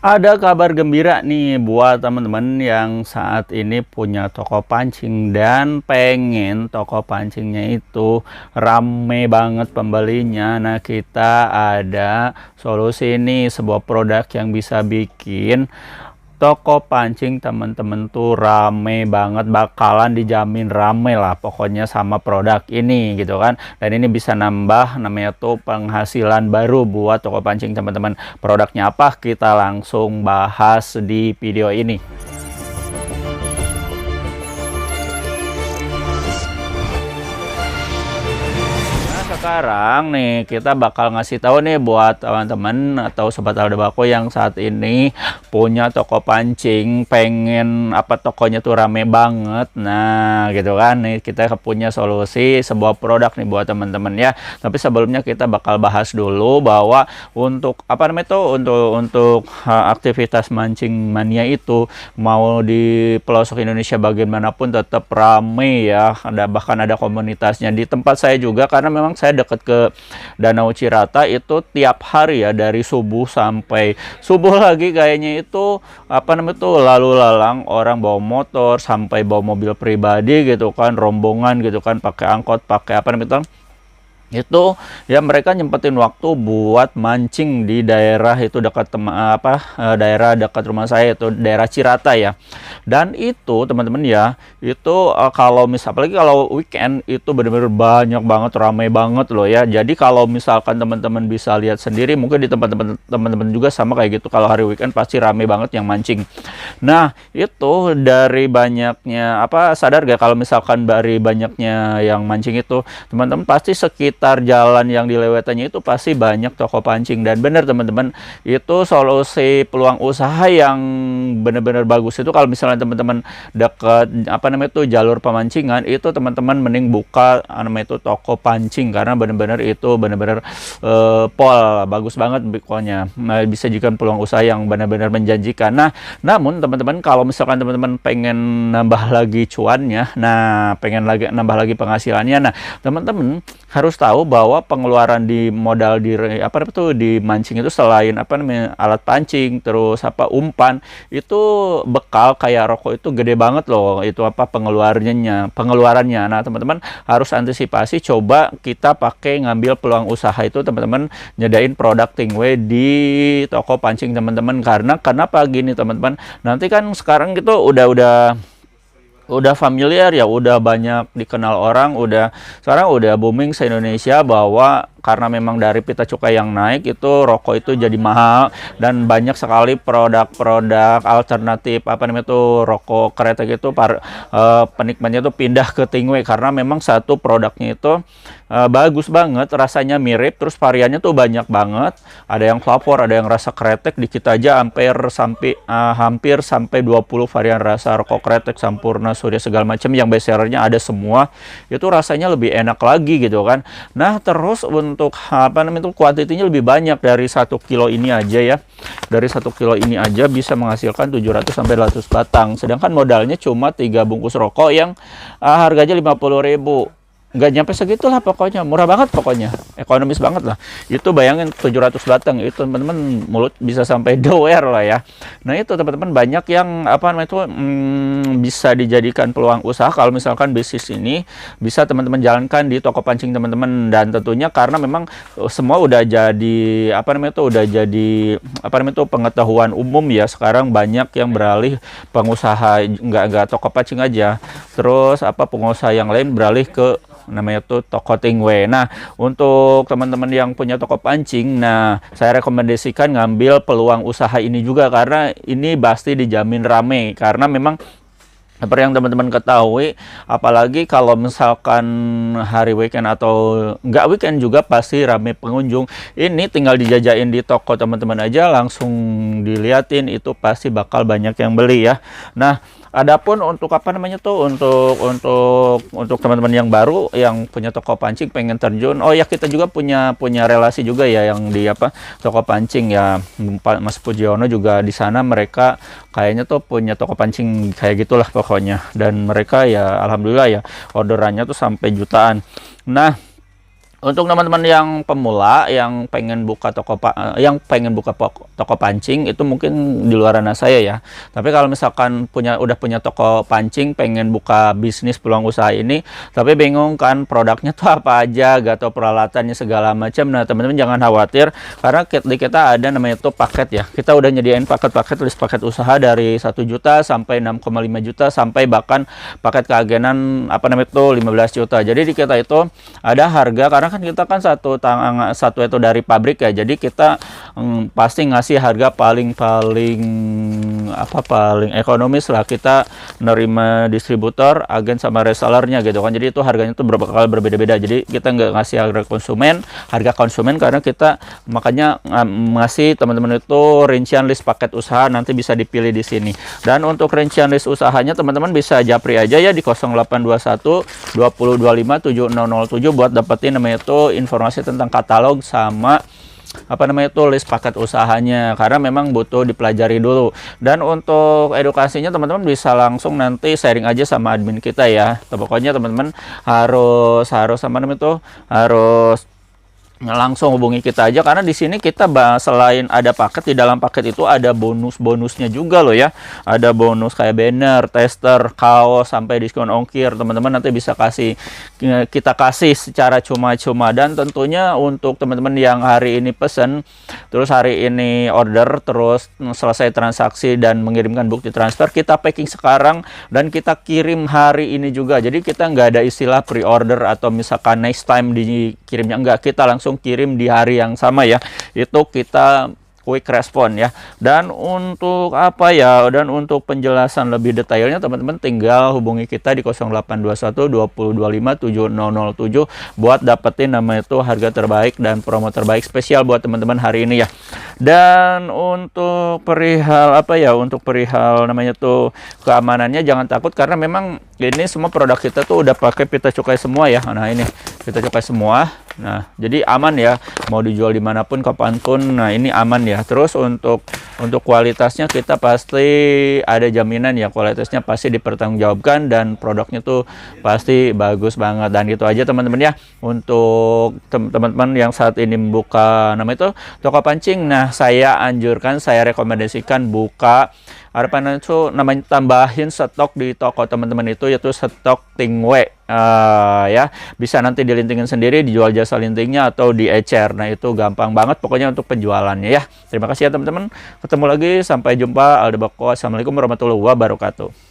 Ada kabar gembira nih buat teman-teman yang saat ini punya toko pancing dan pengen toko pancingnya itu rame banget pembelinya. Nah, kita ada solusi nih, sebuah produk yang bisa bikin toko pancing teman-teman tuh rame banget, bakalan dijamin rame lah pokoknya sama produk ini gitu kan. Dan ini bisa nambah namanya tuh penghasilan baru buat toko pancing teman-teman. Produknya apa? Kita langsung bahas di video ini. Sekarang nih kita bakal ngasih tahu nih buat teman-teman atau sobat Alda Bako yang saat ini punya toko pancing, pengen apa tokonya tuh rame banget. Nah, gitu kan nih kita punya solusi sebuah produk nih buat teman-teman ya. Tapi sebelumnya kita bakal bahas dulu bahwa untuk apa namanya tuh untuk aktivitas mancing mania itu mau di pelosok Indonesia bagaimanapun tetap rame ya. Bahkan ada komunitasnya di tempat saya juga, karena memang saya dekat ke Danau Cirata itu tiap hari ya, dari subuh sampai subuh lagi kayaknya itu apa namanya tuh lalu lalang orang bawa motor sampai bawa mobil pribadi gitu kan, rombongan gitu kan, pakai angkot, pakai apa namanya tuh itu ya, mereka nyempetin waktu buat mancing di daerah itu dekat daerah dekat rumah saya, itu daerah Cirata ya. Dan itu teman-teman ya, itu kalau apalagi kalau weekend itu benar-benar banyak banget, ramai banget loh ya. Jadi kalau misalkan teman-teman bisa lihat sendiri, mungkin di tempat teman-teman juga sama kayak gitu, kalau hari weekend pasti ramai banget yang mancing. Nah, itu dari banyaknya sadar gak kalau misalkan dari banyaknya yang mancing itu, teman-teman pasti sekitar jalan yang dilewatannya itu pasti banyak toko pancing. Dan benar teman-teman, itu solusi peluang usaha yang benar-benar bagus itu kalau misalnya teman-teman dekat jalur pemancingan, itu teman-teman mending buka namanya itu toko pancing, karena benar-benar itu benar-benar pol bagus banget pokoknya. Nah, bisa juga peluang usaha yang benar-benar menjanjikan. Nah, namun teman-teman kalau misalkan teman-teman pengen nambah lagi cuannya, nah pengen nambah lagi penghasilannya, nah teman-teman harus tahu bahwa pengeluaran di modal di mancing itu, selain alat pancing, terus umpan, itu bekal kayak rokok itu gede banget loh, itu pengeluarannya. Nah, teman-teman harus antisipasi, coba kita pakai ngambil peluang usaha itu, teman-teman nyedain produk Stingray di toko pancing teman-teman. Karena kenapa gini teman-teman, nanti kan sekarang gitu udah familiar ya, udah banyak dikenal orang, sekarang udah booming se-Indonesia bahwa karena memang dari pita cukai yang naik, itu rokok itu jadi mahal, dan banyak sekali produk-produk alternatif rokok kretek itu penikmatnya itu pindah ke Stingray, karena memang satu produknya itu bagus banget, rasanya mirip, terus variannya tuh banyak banget, ada yang flavor, ada yang rasa kretek, dikit aja hampir sampai 20 varian rasa rokok kretek, Sampurna, Surya, segala macam yang best sellernya ada semua. Itu rasanya lebih enak lagi gitu kan. Nah, terus untuk kuantitinya lebih banyak, dari 1 kilo ini aja ya. Dari 1 kilo ini aja bisa menghasilkan 700 sampai 800 batang. Sedangkan modalnya cuma 3 bungkus rokok yang harganya 50.000. Nggak nyampe segitulah pokoknya, murah banget pokoknya, ekonomis banget lah. Itu bayangin 700 batang itu teman-teman, mulut bisa sampai doer lah ya. Nah, itu teman-teman banyak yang bisa dijadikan peluang usaha kalau misalkan bisnis ini bisa teman-teman jalankan di toko pancing teman-teman. Dan tentunya karena memang semua udah jadi pengetahuan umum ya, sekarang banyak yang beralih pengusaha, nggak toko pancing aja, terus pengusaha yang lain beralih ke namanya tuh toko Stingray. Nah, untuk teman-teman yang punya toko pancing, nah saya rekomendasikan ngambil peluang usaha ini juga, karena ini pasti dijamin rame, karena memang seperti yang teman-teman ketahui, apalagi kalau misalkan hari weekend atau nggak weekend juga pasti rame pengunjung. Ini tinggal dijajain di toko teman-teman aja, langsung diliatin, itu pasti bakal banyak yang beli ya. Nah, adapun untuk untuk teman-teman yang baru yang punya toko pancing pengen terjun, oh ya, kita juga punya relasi juga ya yang di toko pancing ya. Mas Pujiono juga di sana, mereka kayaknya tuh punya toko pancing kayak gitulah pokoknya, dan mereka ya alhamdulillah ya orderannya tuh sampai jutaan. Nah, Untuk teman-teman yang pemula yang pengen buka toko pancing itu mungkin di luar ranah saya ya. Tapi kalau misalkan udah punya toko pancing, pengen buka bisnis peluang usaha ini, tapi bingung kan produknya tuh apa aja, gak tau peralatannya segala macam. Nah, teman-teman jangan khawatir karena di kita ada namanya tuh paket ya. Kita udah nyediain paket-paket list paket usaha dari 1 juta sampai 6,5 juta sampai bahkan paket keagenan apa namanya tuh 15 juta. Jadi di kita itu ada harga karena kan kita kan satu itu dari pabrik ya, jadi kita pasti ngasih harga paling ekonomis lah. Kita nerima distributor, agen sama resellernya gitu kan, jadi itu harganya tuh bakal berbeda-beda. Jadi kita nggak ngasih harga konsumen karena kita makanya ngasih teman-teman itu rincian list paket usaha, nanti bisa dipilih di sini. Dan untuk rincian list usahanya teman-teman bisa japri aja ya di 0821 2025 7007 buat dapetin namanya itu informasi tentang katalog sama apa namanya itu list paket usahanya, karena memang butuh dipelajari dulu. Dan untuk edukasinya teman-teman bisa langsung nanti sharing aja sama admin kita ya. Pokoknya teman-teman harus apa namanya itu harus langsung hubungi kita aja, karena di sini kita selain ada paket, di dalam paket itu ada bonusnya juga loh ya. Ada bonus kayak banner, tester, kaos, sampai diskon ongkir. Teman-teman nanti bisa kita kasih secara cuma-cuma. Dan tentunya untuk teman-teman yang hari ini pesen, terus hari ini order, terus selesai transaksi dan mengirimkan bukti transfer, kita packing sekarang dan kita kirim hari ini juga. Jadi kita nggak ada istilah pre-order atau misalkan next time dikirimnya, enggak, kita langsung kirim di hari yang sama ya. Itu kita quick respon ya. Dan untuk untuk penjelasan lebih detailnya teman-teman tinggal hubungi kita di 0821 2025 7007 buat dapetin namanya itu harga terbaik dan promo terbaik spesial buat teman-teman hari ini ya. Dan untuk perihal namanya tuh keamanannya, jangan takut karena memang ini semua produk kita tuh udah pakai pita cukai semua ya. Nah, ini pita cukai semua. Nah, jadi aman ya, mau dijual dimanapun kapanpun. Nah, ini aman ya. Terus untuk kualitasnya kita pasti ada jaminan ya, kualitasnya pasti dipertanggungjawabkan dan produknya tuh pasti bagus banget. Dan gitu aja teman-teman ya, untuk teman-teman yang saat ini membuka namanya itu toko pancing. Nah, saya rekomendasikan buka namanya tambahin stok di toko teman-teman itu, yaitu stok tingwe. Ya, bisa nanti dilintingin sendiri, dijual jasa lintingnya atau diecer. Nah, itu gampang banget pokoknya untuk penjualannya ya. Terima kasih ya teman-teman, ketemu lagi, sampai jumpa. Aldo Bako, assalamualaikum warahmatullahi wabarakatuh.